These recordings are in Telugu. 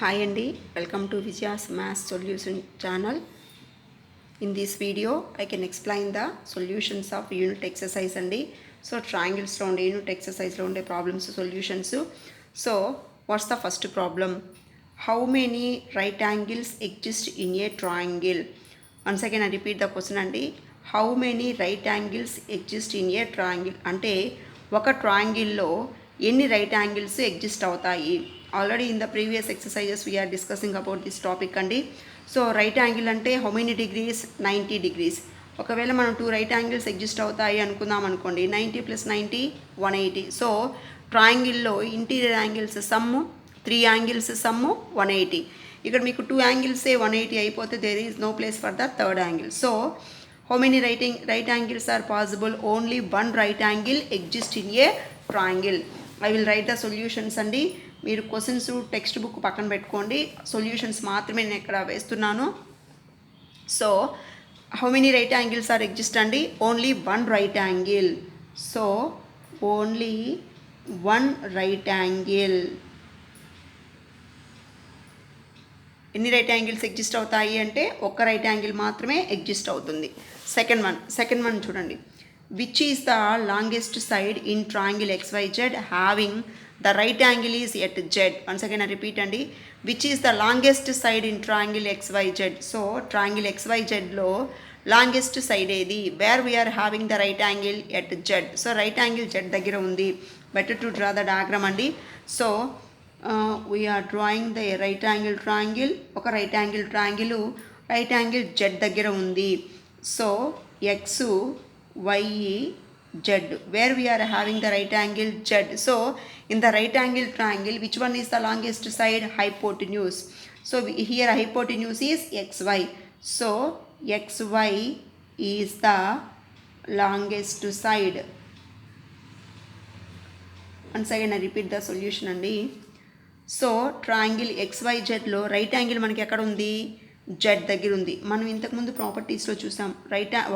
Hi Andy, welcome to Vijaya's Math Solution channel. In this video, I can explain the solutions of unit exercise Andy. So triangles lo unde unit exercise lo unde problems solutions. So what's the first problem? How many right angles exist in a triangle? Once again I repeat the question Andy. How many right angles exist in a triangle? అంటే ఒక ట్రయాంగిల్లో ఎన్ని రైట్ యాంగిల్స్ ఎగ్జిస్ట్ అవుతాయి? Already in the previous exercises we are discussing about this topic అండి. సో రైట్ యాంగిల్ అంటే హౌ మెనీ డిగ్రీస్? 90 డిగ్రీస్. ఒకవేళ మనం 2 రైట్ యాంగిల్స్ ఎగ్జిస్ట్ అవుతాయి అనుకుందాం అనుకోండి, 90 + 90 180. సో ట్రయాంగిల్లో interior angles sum 3 angles sum 180. ఇక్కడ మీకు 2 యాంగిల్సే 180 అయిపోతే there is no place for the third angle. So how many right angles are possible? Only one right angle exists in a triangle. I will write the solutions అండి. మీరు క్వశ్చన్స్ టెక్స్ట్ బుక్ పక్కన పెట్టుకోండి, సొల్యూషన్స్ మాత్రమే నేను ఇక్కడ వేస్తున్నాను. So how many right angles are exist అండి? Only one right angle. So only one right angle. ఎన్ని రైట్ యాంగిల్స్ ఎగ్జిస్ట్ అవుతాయి అంటే ఒక్క రైట్ యాంగిల్ మాత్రమే ఎగ్జిస్ట్ అవుతుంది. సెకండ్ వన్ చూడండి. Which is the longest side in triangle XYZ having the right angle is at Z? Once again I repeat అండి. Which is the longest side in triangle XYZ? So triangle XYZలో లాంగెస్ట్ సైడ్ ఏది? Wear we are having the right angle at Z. So right angle Z దగ్గర ఉంది. Better to draw the diagram అండి. So we are drawing the right angle triangle. ఒక right angle triangle right angle Z దగ్గర ఉంది. So x y z, where we are having the right angle Z. So in the right angle triangle, which one is the longest side? Hypotenuse. So here hypotenuse is xy. So xy is the longest side. Once again I repeat the solution అండి. సో ట్రయాంగిల్ XYZలో రైట్ యాంగిల్ మనకి ఎక్కడ ఉంది? Z దగ్గర ఉంది. మనం ఇంతకుముందు ప్రాపర్టీస్లో చూసాం,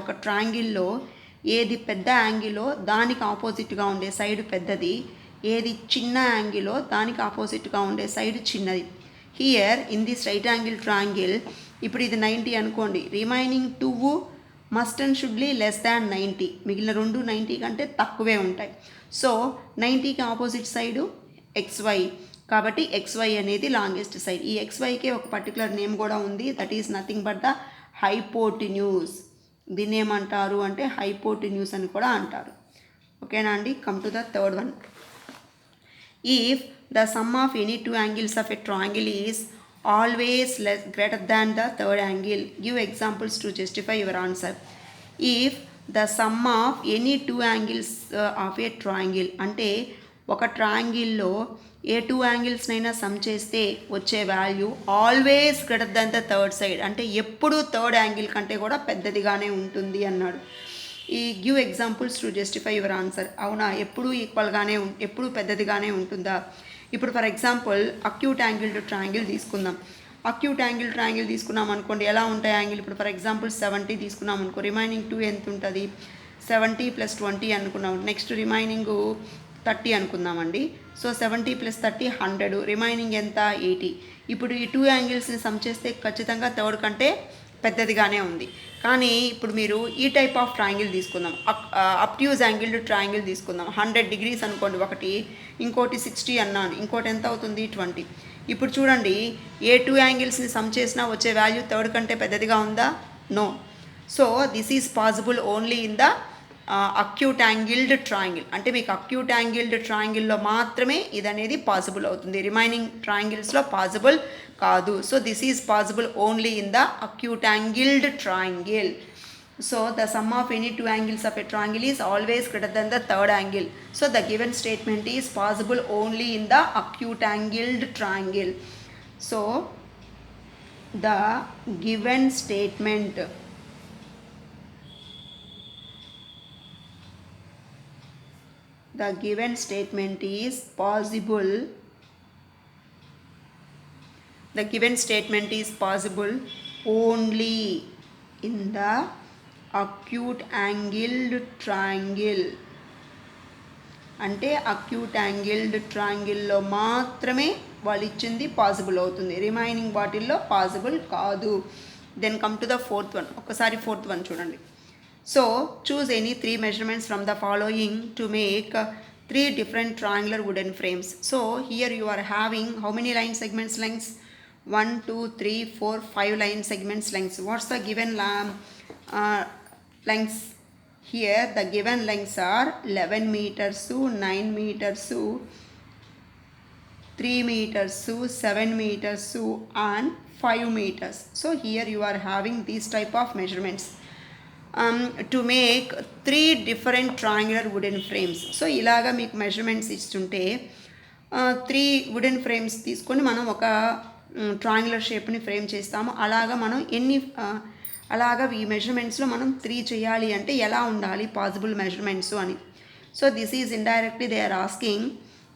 ఒక ట్రయాంగిల్లో ఏది పెద్ద యాంగిలో దానికి ఆపోజిట్గా ఉండే సైడ్ పెద్దది, ఏది చిన్న యాంగిలో దానికి ఆపోజిట్గా ఉండే సైడ్ చిన్నది. Here in this right angle triangle, ఇప్పుడు ఇది 90 అనుకోండి, remaining 2 must and should be less than 90. మిగిలిన 2 90 కంటే తక్కువే ఉంటాయి. సో 90కి ఆపోజిట్ సైడు XY, కాబట్టి XY అనేది లాంగెస్ట్ సైడ్. ఈ XYకే ఒక పర్టికులర్ నేమ్ కూడా ఉంది, that is nothing but the hypotenuse. దీన్ని ఏమంటారు అంటే హైపోటిన్యూస్ అని కూడా అంటారు. ఓకేనా అండి. Come to the third one. If the sum of any 2 angles of a triangle is always less greater than the third angle, give examples to justify your answer. If the sum of any 2 angles of a triangle అంటే ఒక ట్రయాంగిల్లో ఏ 2 యాంగిల్స్నైనా సమ్ చేస్తే వచ్చే value always greater than the third side, అంటే ఎప్పుడు థర్డ్ యాంగిల్ కంటే కూడా పెద్దదిగానే ఉంటుంది అన్నాడు. ఈ give examples to justify your answer. అవునా, ఎప్పుడు ఈక్వల్గానే ఎప్పుడు పెద్దదిగానే ఉంటుందా? ఇప్పుడు for example acute angle to triangle తీసుకుందాం. అక్యూట్ యాంగిల్ ట్రయాంగిల్ తీసుకున్నాం అనుకోండి, ఎలా ఉంటాయి యాంగిల్? ఇప్పుడు ఫర్ ఎగ్జాంపుల్ 70 తీసుకున్నాం అనుకో, రిమైనింగ్ 2 ఎంత ఉంటుంది? 70 + 20 అనుకున్నాం. Next remaining 30 అనుకుందామండి. సో 70 + 30 100, రిమైనింగ్ ఎంత? 80. ఇప్పుడు ఈ 2 యాంగిల్స్ని సమ్ చేస్తే ఖచ్చితంగా థర్డ్ కంటే పెద్దదిగానే ఉంది. కానీ ఇప్పుడు మీరు ఈ టైప్ ఆఫ్ ట్రయాంగిల్ తీసుకుందాం, అబ్ట్యూజ్ యాంగిల్ ట్రయాంగిల్ తీసుకుందాం. 100 డిగ్రీస్ అనుకోండి ఒకటి, ఇంకోటి 60 అన్నాను, ఇంకోటి ఎంత అవుతుంది? 20. ఇప్పుడు చూడండి, ఏ 2 యాంగిల్స్ని సమ్ చేసినా వచ్చే వాల్యూ థర్డ్ కంటే పెద్దదిగా ఉందా? No. So this is possible only in the acute angled triangle. అంటే మీకు అక్యూట్ యాంగిల్డ్ ట్రయాంగిల్లో మాత్రమే ఇది అనేది పాసిబుల్ అవుతుంది, రిమైనింగ్ ట్రయాంగిల్స్లో పాసిబుల్ కాదు. So this is possible only in the acute angled triangle. So the sum of any 2 angles of a triangle is always greater than the third angle. So the given statement is possible only in the acute angled triangle. So the given statement is possible. The given statement is possible only in the acute angled triangle. అంటే అక్యూట్ యాంగిల్డ్ ట్రయాంగిల్లో మాత్రమే వాళ్ళు ఇచ్చింది పాసిబుల్ అవుతుంది, రిమైనింగ్ వాటిల్లో పాసిబుల్ కాదు. Then come to the fourth one. ఒకసారి ఫోర్త్ వన్ చూడండి. So choose any 3 measurements from the following to make 3 different triangular wooden frames. So here you are having how many line segments lengths? 1 2 3 4 5 line segments lengths. What's the given lengths? Here the given lengths are 11 meters to 9 meters to 3 meters to 7 meters to and 5 meters. So here you are having these type of measurements to make 3 different triangular wooden frames. So ఇలాగా మీకు మెజర్మెంట్స్ ఇస్తుంటే 3 వుడెన్ ఫ్రేమ్స్ తీసుకొని మనం ఒక ట్రయాంగులర్ షేప్ని ఫ్రేమ్ చేస్తాము. అలాగా మనం అలాగా ఈ మెజర్మెంట్స్లో మనం 3 చేయాలి అంటే ఎలా ఉండాలి పాసిబుల్ మెజర్మెంట్స్ అని. So this is indirectly they are asking,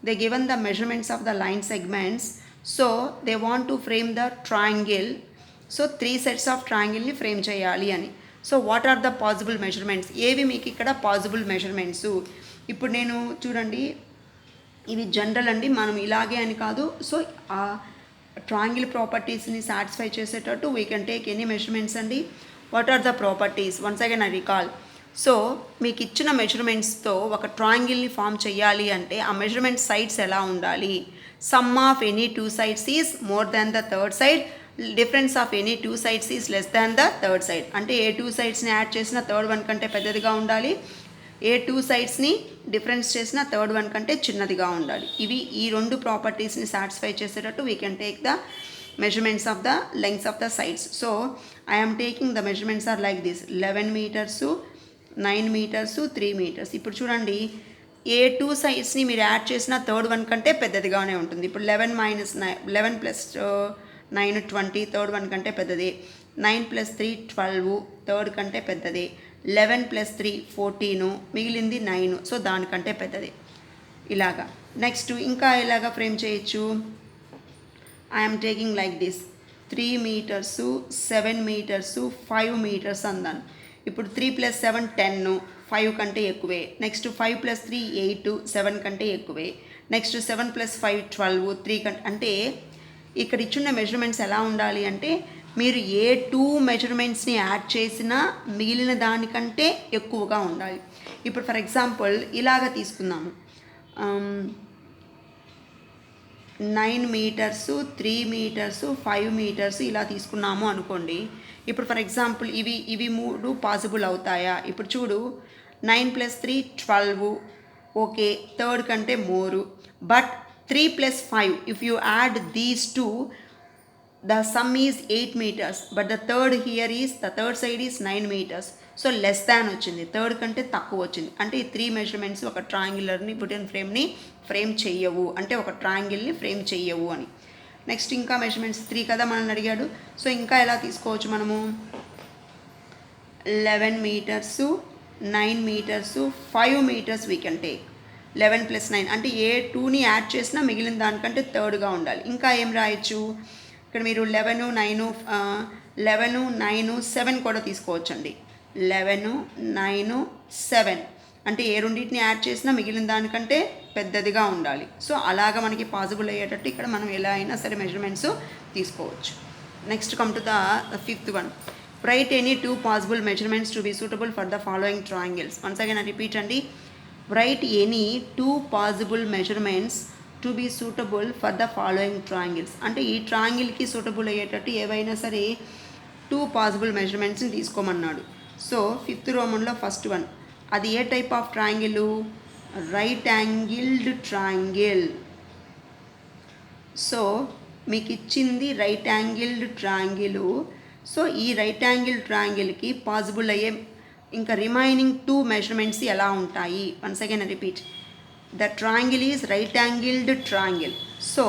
they given the measurements of the line segments. So they want to frame the triangle. So 3 sets of ట్రయాంగిల్ని ఫ్రేమ్ చేయాలి అని. So what are the possible measurements? ఏవి మీకు ఇక్కడ పాసిబుల్ మెజర్మెంట్స్? ఇప్పుడు నేను చూడండి, ఇవి జనరల్ అండి, మనం ఇలాగే అని కాదు. సో ఆ ట్రయాంగిల్ ప్రాపర్టీస్ని సాటిస్ఫై చేసేటట్టు we can take any measurements అండి. What are the properties? Once again I recall. So మీకు ఇచ్చిన మెజర్మెంట్స్తో ఒక ట్రయాంగిల్ని ఫామ్ చేయాలి అంటే ఆ మెజర్మెంట్ సైడ్స్ ఎలా ఉండాలి? Some of any 2 sides is more than the third side, difference of any 2 sides is less than the third side. అంటే ఏ 2 sidesని యాడ్ చేసినా థర్డ్ వన్ కంటే పెద్దదిగా ఉండాలి, ఏ 2 sidesని డిఫరెన్స్ చేసినా థర్డ్ వన్ కంటే చిన్నదిగా ఉండాలి. ఇవి ఈ 2 ప్రాపర్టీస్ని సాటిస్ఫై చేసేటట్టు we can take the measurements of the lengths of the sides. So I am taking the measurements are like this: 11 meters to 9 meters to 3 meters. ఇప్పుడు చూడండి, ఏ 2 sidesని మీరు యాడ్ చేసినా థర్డ్ వన్ కంటే పెద్దదిగానే ఉంటుంది. ఇప్పుడు 11 plus 9 20, థర్డ్ వన్ కంటే పెద్దది. 9 plus 3 12, థర్డ్ కంటే పెద్దది. 11 plus 3 14, మిగిలింది 9, సో దానికంటే పెద్దది. ఇలాగా నెక్స్ట్ ఇంకా ఇలాగా ఫ్రేమ్ చేయొచ్చు. I'm taking like this: 3 meters, 7 meters, 5 meters అందాను. ఇప్పుడు 3 plus 7 10, 5 కంటే ఎక్కువే. నెక్స్ట్ 5 plus 3 8, 7 కంటే ఎక్కువే. నెక్స్ట్ 7 plus 5 12, 3 కంటే. అంటే ఇక్కడ ఇచ్చిన మెజర్మెంట్స్ ఎలా ఉండాలి అంటే మీరు ఏ 2 మెజర్మెంట్స్ని యాడ్ చేసినా మిగిలిన దానికంటే ఎక్కువగా ఉండాలి. ఇప్పుడు ఫర్ ఎగ్జాంపుల్ ఇలాగ తీసుకుందాము, 9 meters, 3 meters, 5 meters ఇలా తీసుకున్నాము అనుకోండి. ఇప్పుడు ఫర్ ఎగ్జాంపుల్ ఇవి 3 పాసిబుల్ అవుతాయా? ఇప్పుడు చూడు, 9 plus 3 12, ఓకే, థర్డ్ కంటే more. But 3 plus 5, if you add these two, the sum is 8 meters, but the third side is 9 meters. So less than వచ్చింది, థర్డ్ కంటే తక్కువ వచ్చింది. అంటే ఈ 3 మెజర్మెంట్స్ ఒక ట్రయాంగులర్ని వుడెన్ ఫ్రేమ్ని ఫ్రేమ్ చెయ్యవు, అంటే ఒక ట్రయాంగిల్ని ఫ్రేమ్ చెయ్యవు అని. నెక్స్ట్ ఇంకా మెజర్మెంట్స్ 3 కదా మనల్ని అడిగాడు. సో ఇంకా ఎలా తీసుకోవచ్చు మనము? 11 meters, 9 meters, 5 meters we can take. 11 plus 9 అంటే ఏ 2ని యాడ్ చేసినా మిగిలిన దానికంటే థర్డ్గా ఉండాలి. ఇంకా ఏం రాయొచ్చు? ఇక్కడ మీరు 11 9 7 కూడా తీసుకోవచ్చండి. 11 9 7 అంటే ఏ రెండింటిని యాడ్ చేసినా మిగిలిన దానికంటే పెద్దదిగా ఉండాలి. సో అలాగా మనకి పాసిబుల్ అయ్యేటట్టు ఇక్కడ మనం ఎలా అయినా సరే మెజర్మెంట్స్ తీసుకోవచ్చు. Next come to the 5th one. Write any 2 possible measurements to be suitable for the following triangles. Once again I repeat అండి, write any 2 possible measurements to be suitable for the following triangles. అంటే ఈ ట్రయాంగిల్కి సూటబుల్ అయ్యేటట్టు ఏవైనా సరే 2 possible measurementsని తీసుకోమన్నాడు. సో 5th రోమన్లో ఫస్ట్ వన్, అది ఏ type of triangle? Right angled triangle. So మీకు ఇచ్చింది రైట్ యాంగిల్డ్ ట్రయాంగిల్. సో ఈ రైట్ యాంగిల్ ట్రయాంగిల్కి పాసిబుల్ అయ్యే ఇంకా రిమైనింగ్ 2 మెజర్మెంట్స్ ఎలా ఉంటాయి? Once again repeat, the triangle is right angled triangle. So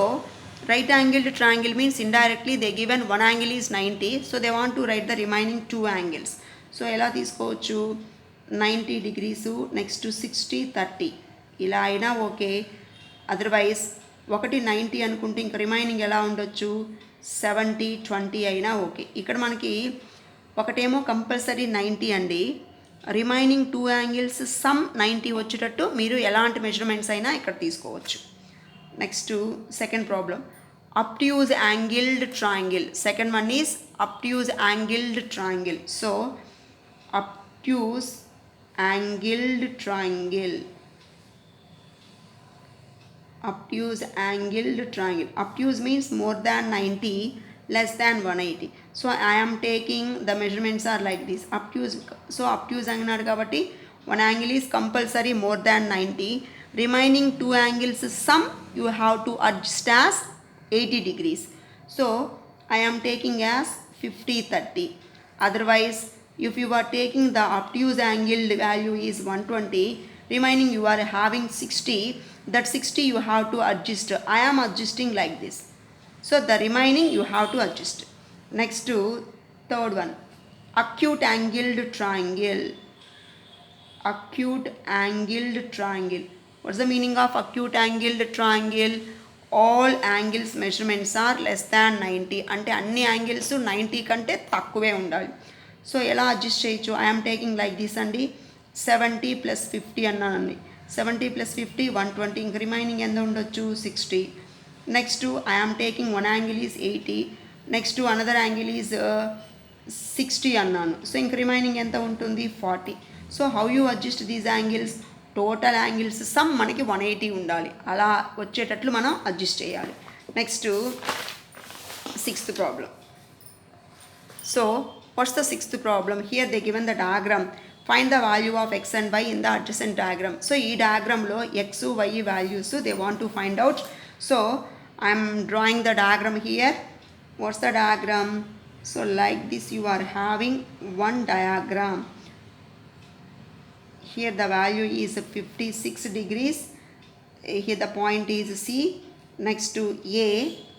right angled triangle means indirectly they given one angle is 90, so they want to write the remaining 2 angles. So ఎలా తీసుకోవచ్చు? 90 degrees, నెక్స్ట్ 60 30 ఇలా అయినా ఓకే. అదర్వైజ్ ఒకటి 90 అనుకుంటే ఇంకా రిమైనింగ్ ఎలా ఉండొచ్చు? 70 20 అయినా ఓకే. ఇక్కడ మనకి ఒకటేమో కంపల్సరీ 90 అండి, రిమైనింగ్ 2 angles సమ్ 90 వచ్చేటట్టు మీరు ఎలాంటి మెజర్మెంట్స్ అయినా ఇక్కడ తీసుకోవచ్చు. Next second problem, obtuse angled triangle. Second one is obtuse angled triangle. So obtuse angled triangle. Obtuse angled triangle. Obtuse means more than 90, less than 180. So I am taking the measurements are like this. Obtuse, so obtuse angle kabatti one angle is compulsory more than 90. Remaining two angles sum you have to adjust as 80 degrees. So I am taking as 50-30. Otherwise, if you are taking the obtuse angle value is 120, remaining you are having 60, that 60 you have to adjust. I am adjusting like this. So the remaining you have to adjust. Next to third one, acute angled triangle. Acute angled triangle. What's the meaning of acute angled triangle? All angles measurements are less than 90. అంటే అన్ని యాంగిల్స్ 90 కంటే తక్కువే ఉండాలి. సో ఎలా అడ్జస్ట్ చేయొచ్చు? ఐఎమ్ టేకింగ్ లైక్ దిస్ అండి. 70 + 50 అన్నానండి. 70 + 50 120. ఇంక రిమైనింగ్ ఎంత ఉండొచ్చు? 60. Next I'm taking one angle is 80. Next another angle is 60 అన్నాను. సో ఇంక రిమైనింగ్ ఎంత ఉంటుంది? 40. So how you adjust these angles? Total angles sum మనకి 180 ఉండాలి. అలా వచ్చేటట్లు మనం అడ్జస్ట్ చేయాలి. Next sixth problem. So what's the sixth problem? Here they given the diagram. Find the value of x and y in the adjacent diagram. So ఈ డయాగ్రామ్లో x y values they want to find out. So I'm drawing the diagram here. What's the diagram? So like this you are having one diagram. Here the value is 56 degrees. Here the point is C. Next to A,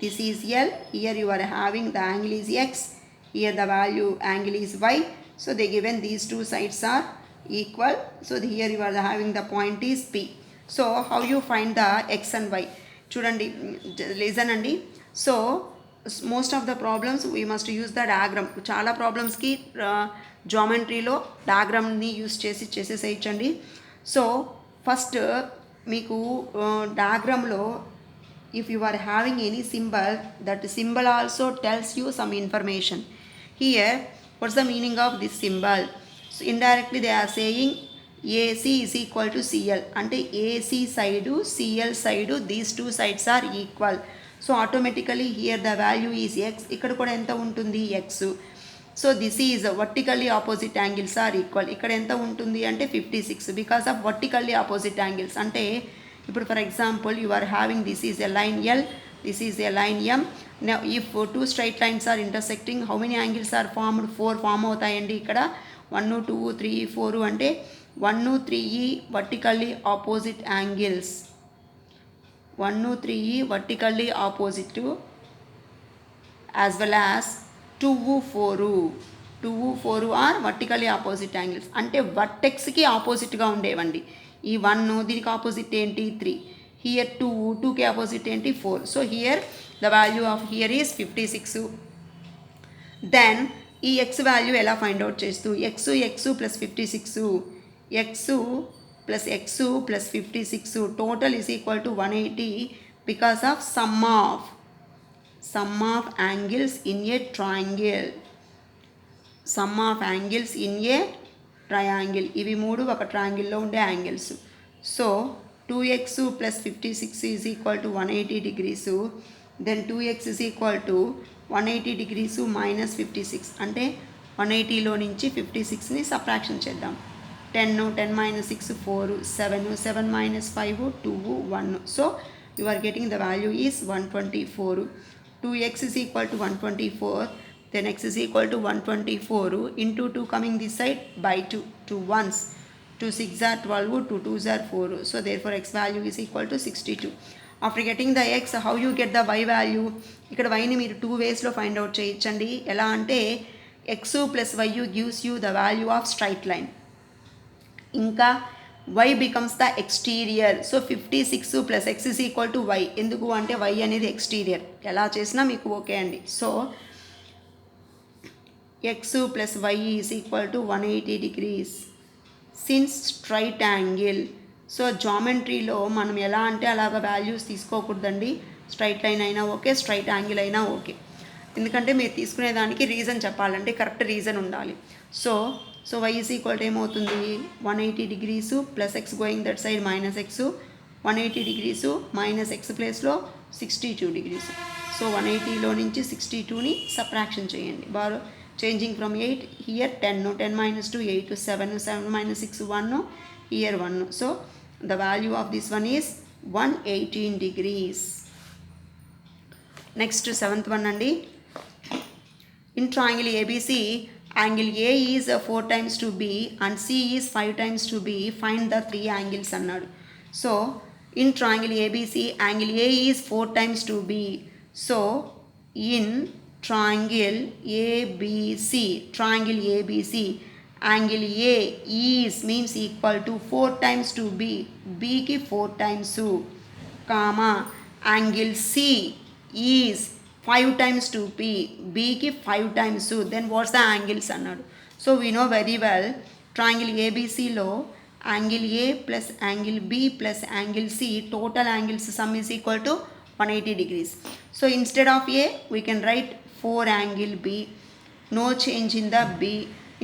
this is L. Here you are having the angle is X. Here the value angle is Y. So they given these two sides are equal. So here you are having the point is P. So how you find the X and Y? Chudandi, listen andi. So most of the problems we must use the diagram. Chala problems ki జామెట్రీలో డయాగ్రామ్ని యూస్ చేసేసేయచ్చండి. సో ఫస్ట్ మీకు డయాగ్రామ్లో if you are having any symbol, that symbol also tells you some information. Here what's the meaning of this symbol? So indirectly they are saying AC is equal to CL. అంటే AC side CL side these two sides are equal. So automatically here the value is x. ఇక్కడ కూడా ఎంత ఉంటుంది? X. So this is vertically opposite angles are equal. ఇక్కడ ఎంత ఉంటుంది అంటే 56 because of vertically opposite angles. అంటే ఇప్పుడు for example you are having this is a line L, this is a line M. Now if two straight lines are intersecting, how many angles are formed? 4 form అవుతాయండి ఇక్కడ. 1 2 3 4 అంటే 1 3 vertically opposite angles. 1 3 vertically opposite as well as 2 4 are vertically opposite angles. అంటే వర్టెక్స్కి ఆపోజిట్గా ఉండేవండి. ఈ 1 దీనికి ఆపోజిట్ ఏంటి? 3. హియర్ 2కి ఆపోజిట్ ఏంటి? 4. So here the value of here is 56. దెన్ ఈ ఎక్స్ వాల్యూ ఎలా ఫైండ్ అవుట్ చేస్తూ? X plus 56, x plus 56 total is equal to 180 because of sum of angles in a triangle. Sum of angles in a triangle. ఇవి మూడు ఒక ట్రయాంగిల్లో ఉండే యాంగిల్స్. సో 2x plus 56 is equal to 180 degrees. Then 2x is equal to 180 degrees minus 56. అంటే 180లో నుంచి 56ని సబ్ట్రాక్షన్ చేద్దాం. 10 minus 6 4, 7 minus 5 2 1. So you are getting the value is 124. 2x is equal to 124, then x is equal to 124 into 2 coming this side by 2. 2 ones, 2 6 are 12, 2 2s are 4. So therefore x value is equal to 62. After getting the x, how you get the y value? ఇక్కడ y ని మీరు 2 waysలో ఫైండ్ అవుట్ చేయొచ్చండి. ఎలా అంటే x plus y gives you the value of straight line. ఇంకా y becomes the exterior. So 56 plus x is equal to y. ఎందుకు అంటే y అనేది exterior. ఎలా చేసినా మీకు ఓకే అండి. So x plus y is equal to 180 degrees. Since straight angle. So జామెట్రీలో మనం ఎలా అంటే అలాగ వాల్యూస్ తీసుకోకూడదండి. స్ట్రైట్ లైన్ అయినా ఓకే, స్ట్రైట్ యాంగిల్ అయినా ఓకే. ఎందుకంటే మీరు తీసుకునే దానికి రీజన్ చెప్పాలంటే కరెక్ట్ రీజన్ ఉండాలి. So y is equal to ఏమవుతుంది, 180 degrees plus x going that side minus x, 180 degrees minus x ప్లేస్లో 62 degrees. సో 180లో నుంచి 62ని సబ్ట్రాక్షన్ చేయండి. Borrow changing from 8 here 10, 10 minus 2 8, 7, 7 minus 6 1, here 1. So the value of this one is 118 degrees. Next 7th one అండి. In triangle ABC, angle A is 4 times to B and C is 5 times to B. Find the 3 angles అన్నాడు. So in triangle ABC, angle A is 4 times to B. So in triangle ABC, angle A is means equal to 4 times to B. B ki 4 times to, comma, angle C is 5 times to B. B ki 5 times to. Then what's the angles అన్నాడు. So we know very well triangle ABC లో angle A plus angle B plus angle C total angles sum is equal to 180 degrees. So instead of A we can write 4 angle B, no change in the B.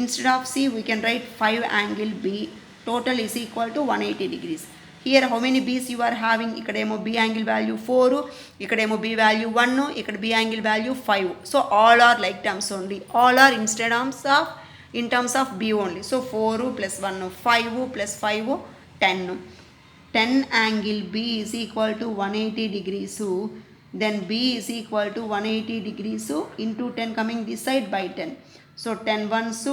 Instead of C we can write 5 angle B, total is equal to 180 degrees. Here how many B's you are having, ikkademo B angle value 4, ikkademo B value 1, ikkada B angle value 5. So all are like terms only, all are instead of in terms of B only. So 4 plus 1 5 plus 5 10. 10 angle B is equal to 180 degrees. Then B is equal to 180 degrees into 10 coming this side by 10. So 10 ones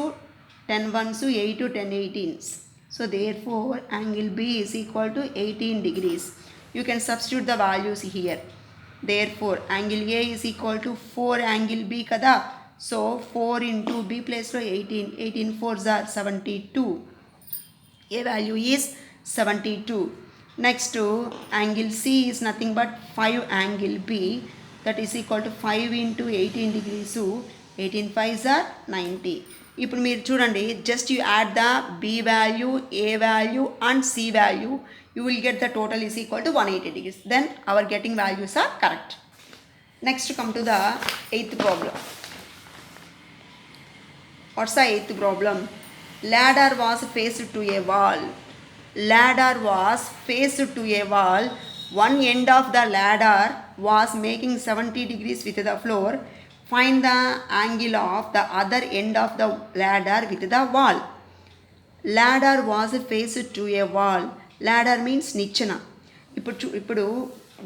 8 to 10 18s. So therefore angle B is equal to 18 degrees. You can substitute the values here. Therefore angle A is equal to 4 angle B kada. So 4 into B place lo 18, 18 4s are 72. A value is 72. Next angle C is nothing but 5 angle B, that is equal to 5 into 18 degrees. 18 5s are 90. ఇప్పుడు మీరు చూడండి, just you add the B value, A value and C value, you will get the total is equal to 180 degrees. Then our getting values are correct. Next come to the 8th problem. What's the 8th problem? Ladder was faced to a wall. Ladder was faced to a wall. One end of the ladder was making 70 degrees with the floor. Find the angle of the other end of the ladder with the wall. Ladder was faced to a wall. Ladder means నిచ్చెన. ఇప్పుడు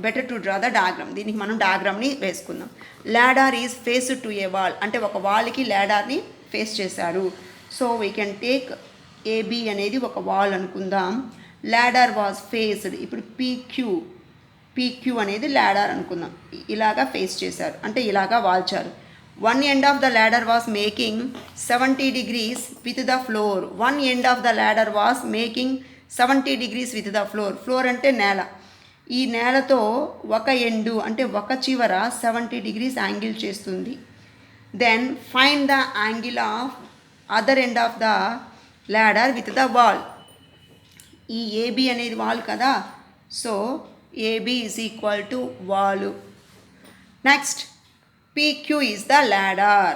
better to draw the diagram. దీనికి మనం డయాగ్రామ్ని వేసుకుందాం. Ladder is faced to a wall, అంటే ఒక వాల్కి ల్యాడర్ని ఫేస్ చేశారు. So we can take AB అనేది ఒక వాల్ అనుకుందాం. ల్యాడర్ వాజ్ ఫేస్డ్, ఇప్పుడు పీక్యూ అనేది ల్యాడర్ అనుకుందాం. ఇలాగా ఫేస్ చేశారు అంటే ఇలాగా వాల్చారు. One end of the ladder was making 70 degrees with the floor. One end of the ladder was making 70 degrees with the floor. Floor అంటే నేల. ఈ నేలతో ఒక ఎండు అంటే ఒక చివర 70 degrees యాంగిల్ చేస్తుంది. Then find the angle of other end of the ladder with the wall. ఈ ఏబి అనేది వాల్ కదా. So AB is equal to wall. Next PQ is the ladder.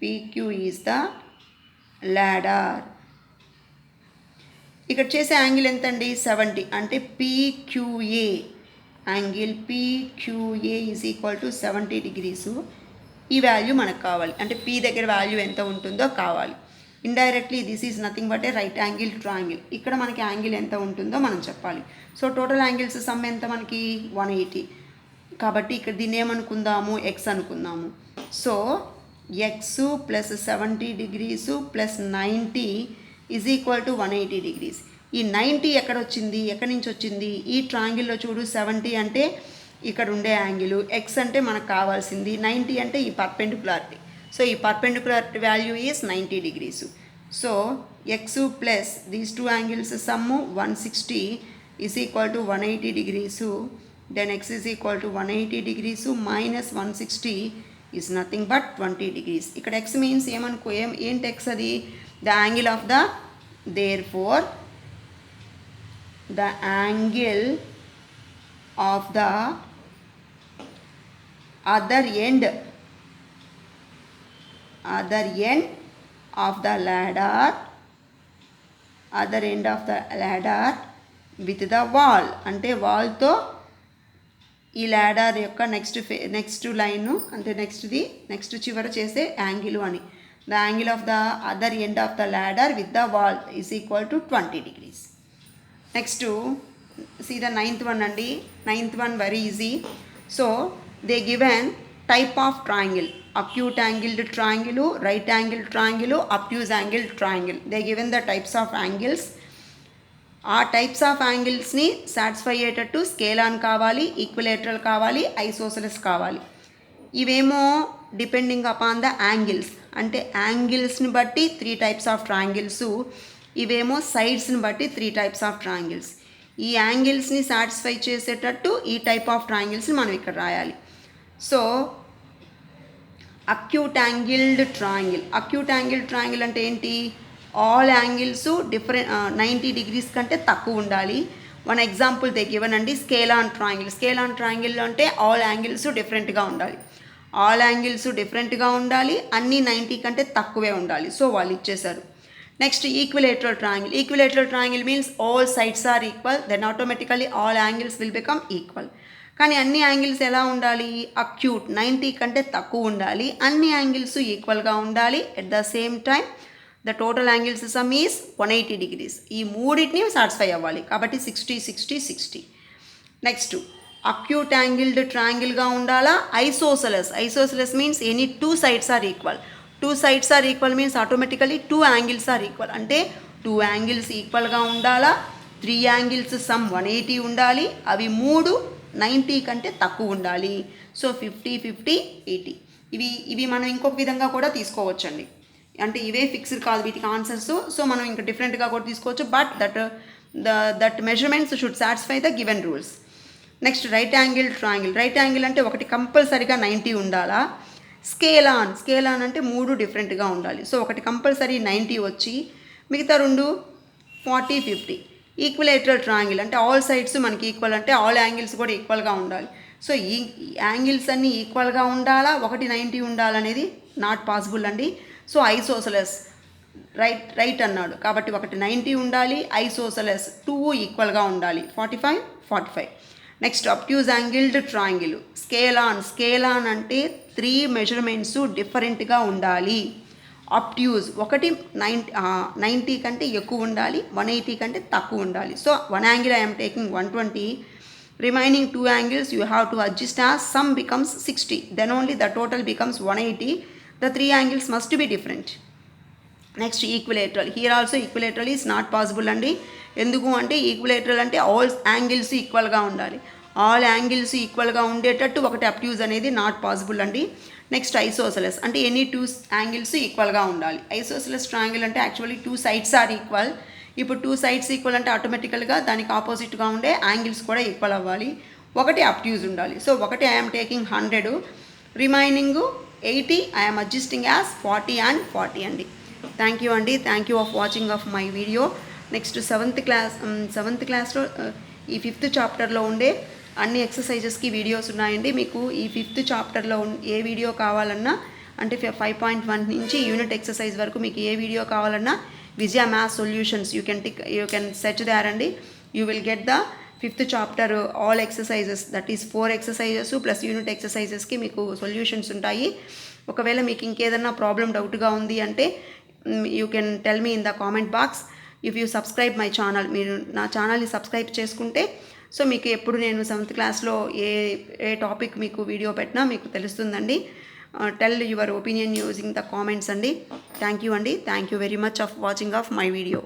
PQ is the ladder. ఇక్కడ చేసే యాంగిల్ ఎంతండి, 70. అంటే PQA, angle PQA is equal to 70 degrees. ఈ వాల్యూ మనకు కావాలి, అంటే పీ దగ్గర వాల్యూ ఎంత ఉంటుందో కావాలి. Indirectly this is nothing but A right angle triangle. ఇక్కడ మనకి యాంగిల్ ఎంత ఉంటుందో మనం చెప్పాలి. సో టోటల్ యాంగిల్స్ సమ్ ఎంత మనకి 180. కాబట్టి ఇక్కడ దీన్ని ఏమనుకుందాము, ఎక్స్ అనుకుందాము. So x plus 70 degrees plus 90 is equal to 180 degrees. ఈ 90 ఎక్కడొచ్చింది, ఎక్కడి నుంచి వచ్చింది, ఈ ట్రయాంగిల్లో చూడు. 70 అంటే ఇక్కడ ఉండే యాంగిల్, ఎక్స్ అంటే మనకు కావాల్సింది, 90 అంటే ఈ పర్పెండికులారిటీ. సో ఈ perpendicular value is 90 degrees. So x plus these two angles sum 160 is equal to 180 degrees. Then x is equal to 180 degrees minus 160 is nothing but 20 degrees. ఇక్కడ ఎక్స్ మీన్స్ ఏంటి ఎక్స్ అది, the angle of the, therefore the angle of the other end of the ladder with the wall. అంటే వాల్తో ఈ ల్యాడర్ యొక్క నెక్స్ట్ లైన్ అంటే నెక్స్ట్ చివర చేసే యాంగిల్ అని. The angle of the other end of the ladder with the wall is equal to 20 degrees. Next see the ninth one అండి. ninth one very easy. So they given type of triangle, acute angled triangle, right angled triangle, obtuse angled triangle. They given the types of angles. ఆ టైప్స్ ఆఫ్ యాంగిల్స్ని సాటిస్ఫై అయ్యేటట్టు స్కేలాన్ కావాలి, ఈక్విలేటరల్ కావాలి, ఐసోసెలస్ కావాలి. ఇవేమో డిపెండింగ్ అపాన్ ద యాంగిల్స్, అంటే యాంగిల్స్ని బట్టి 3 టైప్స్ ఆఫ్ ట్రయాంగిల్స్, ఇవేమో సైడ్స్ని బట్టి 3 టైప్స్ ఆఫ్ ట్రయాంగిల్స్. ఈ యాంగిల్స్ని సాటిస్ఫై చేసేటట్టు ఈ టైప్ ఆఫ్ ట్రయాంగిల్స్ని మనం ఇక్కడ రాయాలి. సో అక్యూట్ యాంగిల్డ్ ట్రయాంగిల్ అంటే ఏంటి? ఆల్ యాంగిల్స్ డిఫరెంట్ 90 degrees కంటే తక్కువ ఉండాలి. వన్ ఎగ్జాంపుల్ దే గివెన్ అండి, స్కేలాన్ ట్రయాంగిల్ అంటే ఆల్ యాంగిల్స్ డిఫరెంట్గా ఉండాలి, అన్నీ 90 కంటే తక్కువే ఉండాలి. సో వాళ్ళు ఇచ్చేశారు. Next equilateral triangle means all sides are equal, then automatically all angles will become equal. కానీ అన్ని యాంగిల్స్ ఎలా ఉండాలి? అక్యూట్ 90 కంటే తక్కువ ఉండాలి, అన్ని యాంగిల్స్ ఈక్వల్గా ఉండాలి. At the same time the total angles some is 180 degrees. ఈ మూడింటిని సాటిస్ఫై అవ్వాలి కాబట్టి 60. నెక్స్ట్ అక్యూట్ యాంగిల్డ్ ట్రయాంగిల్గా ఉండాలా? Isosceles means any 2 sides are equal means automatically 2 angles are equal, అంటే 2 angles ఈక్వల్గా ఉండాలా. 3 angles సమ్ 180 ఉండాలి, అవి 3 90 కంటే తక్కువ ఉండాలి. సో 50, 80. ఇవి మనం ఇంకొక విధంగా కూడా తీసుకోవచ్చండి, అంటే ఇవే ఫిక్స్డ్ కాదు వీటికి ఆన్సర్స్. సో మనం ఇంకా డిఫరెంట్గా కూడా తీసుకోవచ్చు, but that measurements should satisfy the given rules. Next right angle అంటే ఒకటి కంపల్సరీగా 90 ఉండాలా. స్కేలాన్ అంటే 3 డిఫరెంట్గా ఉండాలి. సో ఒకటి కంపల్సరీ 90 వచ్చి మిగతా 2 40, 50. ఈక్విలేటరల్ ట్రయాంగిల్ అంటే ఆల్ సైడ్స్ మనకి ఈక్వల్, అంటే ఆల్ యాంగిల్స్ కూడా ఈక్వల్గా ఉండాలి. సో ఈ యాంగిల్స్ అన్నీ ఈక్వల్గా ఉండాలా, ఒకటి 90 ఉండాలనేది నాట్ పాసిబుల్ అండి. సో ఐసోసెలస్ రైట్ అన్నాడు కాబట్టి ఒకటి 90 ఉండాలి, ఐసోసెలస్ 2 ఈక్వల్గా ఉండాలి, 45. Next obtuse angled triangle. Scalene అంటే 3 మెజర్మెంట్స్ డిఫరెంట్గా ఉండాలి. అబ్ట్యూజ్ ఒకటి 90 కంటే ఎక్కువ ఉండాలి, 180 కంటే తక్కువ ఉండాలి. So 1 angle I'm taking 120, remaining 2 angles you have to adjust as sum becomes 60, then only the total becomes 180. The 3 angles must be different. Next equilateral. Here also equilateral is not possible అండి. ఎందుకు అంటే ఈక్విలేటరల్ అంటే ఆల్ యాంగిల్స్ ఈక్వల్గా ఉండాలి, ఆల్ యాంగిల్స్ ఈక్వల్గా ఉండేటట్టు ఒకటి అబ్ట్యూజ్ అనేది నాట్ పాసిబుల్ అండి. నెక్స్ట్ ఐసోసెలస్ అంటే ఎనీ 2 angles ఈక్వల్గా ఉండాలి. ఐసోసెలస్ ట్రయాంగిల్ అంటే యాక్చువల్లీ 2 sides ఆర్ ఈక్వల్. ఇప్పుడు 2 sides ఈక్వల్ అంటే ఆటోమేటికల్గా దానికి ఆపోజిట్గా ఉండే యాంగిల్స్ కూడా ఈక్వల్ అవ్వాలి, ఒకటి అబ్ట్యూజ్ ఉండాలి. సో ఒకటి I'm taking 100, remaining 80 I'm adjusting as 40 and 40 అండి. థ్యాంక్ యూ అండి, thank you of watching of my video. Next 7th క్లాస్లో ఈ 5th చాప్టర్లో ఉండే అన్ని ఎక్సర్సైజెస్కి వీడియోస్ ఉన్నాయండి. మీకు ఈ 5th చాప్టర్లో ఏ వీడియో కావాలన్నా, అంటే 5.1 నుంచి యూనిట్ ఎక్సర్సైజ్ వరకు మీకు ఏ వీడియో కావాలన్నా Vijaya maths solutions you can search there అండి. You will get the 5th chapter all exercises, that is 4 exercises plus unit ఎక్సర్సైజెస్కి మీకు సొల్యూషన్స్ ఉంటాయి. ఒకవేళ మీకు ఇంకేదన్నా ప్రాబ్లం డౌట్గా ఉంది అంటే you can tell me in the comment box. If you subscribe my channel, మీరు నా ఛానల్ని సబ్స్క్రైబ్ చేసుకుంటే సో మీకు ఎప్పుడు నేను 7th క్లాస్లో ఏ టాపిక్ మీకు వీడియో పెట్టినా మీకు తెలుస్తుందండి. Tell your opinion using the comments అండి. థ్యాంక్ యూ అండి, thank you very much of watching of my video.